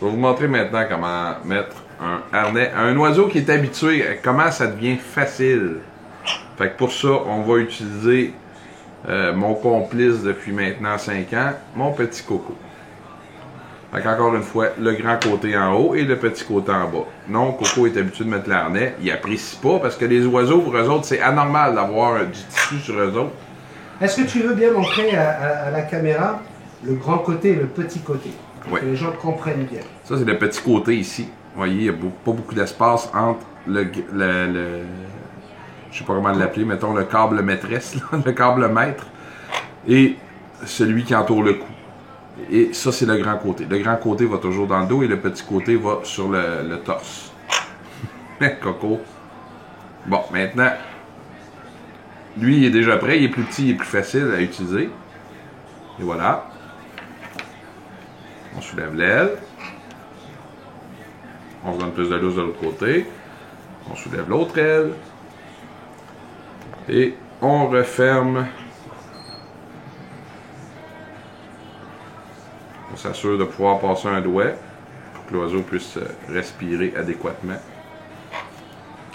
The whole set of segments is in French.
Je vais vous montrer maintenant comment mettre un harnais à un oiseau qui est habitué, comment ça devient facile. Fait que pour ça, on va utiliser mon complice depuis maintenant 5 ans, mon petit Coco. Fait qu'encore une fois, le grand côté en haut et le petit côté en bas. Non, Coco est habitué de mettre l'harnais. Il apprécie pas parce que les oiseaux, pour eux autres, c'est anormal d'avoir du tissu sur eux autres. Est-ce que tu veux bien montrer à la caméra le grand côté et le petit côté? Pour que les gens comprennent bien. Ça, c'est le petit côté ici. Vous voyez, il n'y a pas beaucoup d'espace entre je sais pas comment l'appeler, mettons le câble maîtresse, là, le câble maître, et celui qui entoure le cou. Et ça, c'est le grand côté. Le grand côté va toujours dans le dos et le petit côté va sur le torse. Coco. Bon, maintenant, lui, il est déjà prêt. Il est plus petit, il est plus facile à utiliser. Et voilà. On soulève l'aile. On se donne plus de lousse de l'autre côté. On soulève l'autre aile. Et on referme. On s'assure de pouvoir passer un doigt pour que l'oiseau puisse respirer adéquatement.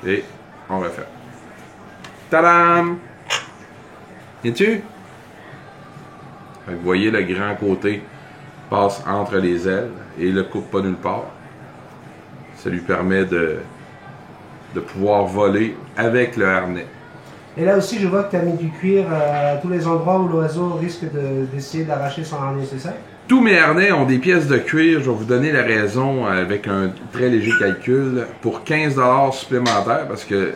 Et on referme. Tadam! Viens-tu? Vous voyez, le grand côté passe entre les ailes et il ne le coupe pas nulle part. Ça lui permet de pouvoir voler avec le harnais. Et là aussi, je vois que tu as mis du cuir à tous les endroits où l'oiseau risque d'essayer d'arracher son harnais, c'est ça? Tous mes harnais ont des pièces de cuir. Je vais vous donner la raison avec un très léger calcul. Pour 15 $ supplémentaires, parce que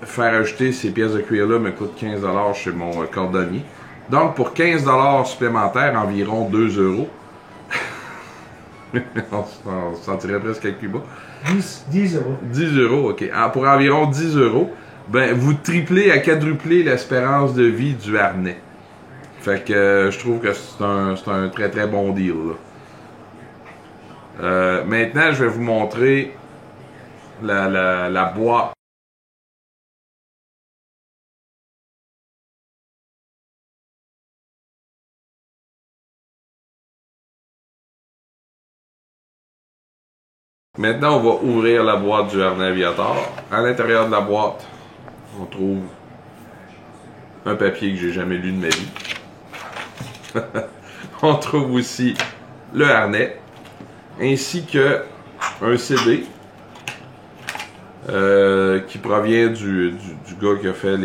faire ajouter ces pièces de cuir-là me coûte 15 $ chez mon cordonnier. Donc, pour 15 $ supplémentaires, environ 2 €. On se sentirait presque avec plus bas. 10 €. 10 €, ok. Pour environ 10 €, ben, vous triplez à quadruplez l'espérance de vie du harnais. Fait que je trouve que c'est un très très bon deal. Maintenant, je vais vous montrer la boîte. Maintenant, on va ouvrir la boîte du harnais aviateur. À l'intérieur de la boîte, on trouve un papier que j'ai jamais lu de ma vie. On trouve aussi le harnais, ainsi que un CD qui provient du gars qui a fait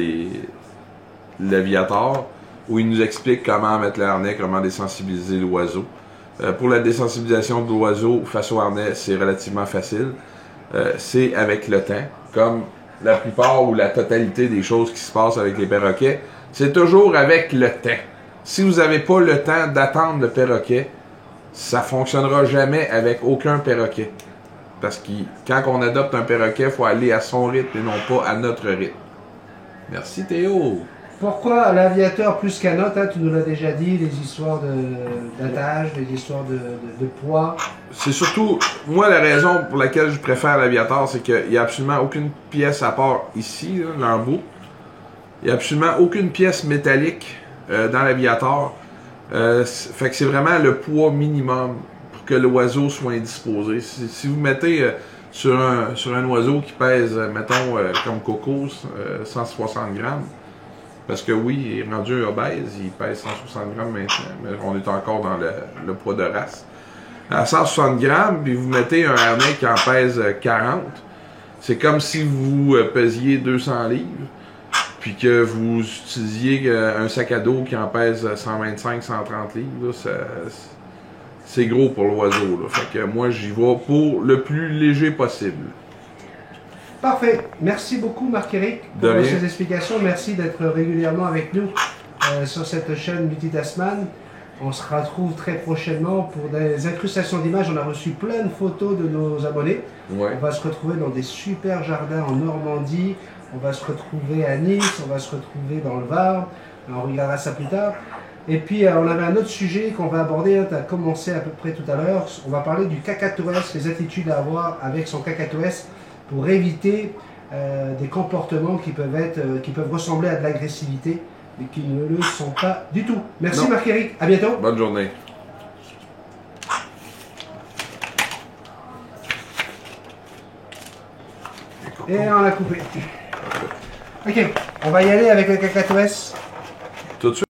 l'aviateur, où il nous explique comment mettre le harnais, comment désensibiliser l'oiseau. Pour la désensibilisation de l'oiseau face au harnais, c'est relativement facile. C'est avec le temps, comme la plupart ou la totalité des choses qui se passent avec les perroquets, c'est toujours avec le temps. Si vous n'avez pas le temps d'attendre le perroquet, ça ne fonctionnera jamais avec aucun perroquet. Parce que quand on adopte un perroquet, il faut aller à son rythme et non pas à notre rythme. Merci Théo. Pourquoi l'aviateur plus qu'un autre, hein, tu nous l'as déjà dit, les histoires d'attache, les histoires de poids. C'est surtout, moi la raison pour laquelle je préfère l'aviateur, c'est qu'il n'y a absolument aucune pièce à part ici, l'embout. Il n'y a absolument aucune pièce métallique dans l'aviator. Fait que c'est vraiment le poids minimum pour que l'oiseau soit indisposé. Si vous mettez sur un oiseau qui pèse, mettons, comme Coco, 160 grammes, parce que oui, il est rendu obèse, il pèse 160 grammes maintenant, mais on est encore dans le poids de race. À 160 grammes, puis vous mettez un harnais qui en pèse 40, c'est comme si vous pesiez 200 livres. Puis que vous utilisiez un sac à dos qui en pèse 125-130 livres, c'est gros pour l'oiseau. Fait que moi, j'y vais pour le plus léger possible. Parfait. Merci beaucoup, Marc-Éric, pour ces explications. Merci d'être régulièrement avec nous sur cette chaîne Multitasman. On se retrouve très prochainement pour des incrustations d'images. On a reçu plein de photos de nos abonnés. Ouais. On va se retrouver dans des super jardins en Normandie. On va se retrouver à Nice, on va se retrouver dans le Var, on regardera ça plus tard. Et puis on avait un autre sujet qu'on va aborder, hein, tu as commencé à peu près tout à l'heure, on va parler du cacatoès, les attitudes à avoir avec son cacatoès pour éviter des comportements qui peuvent ressembler à de l'agressivité, mais qui ne le sont pas du tout. Merci Marc-Éric, à bientôt. Bonne journée. Et on a coupé. Ok, on va y aller avec le cacatoès. Tout de suite.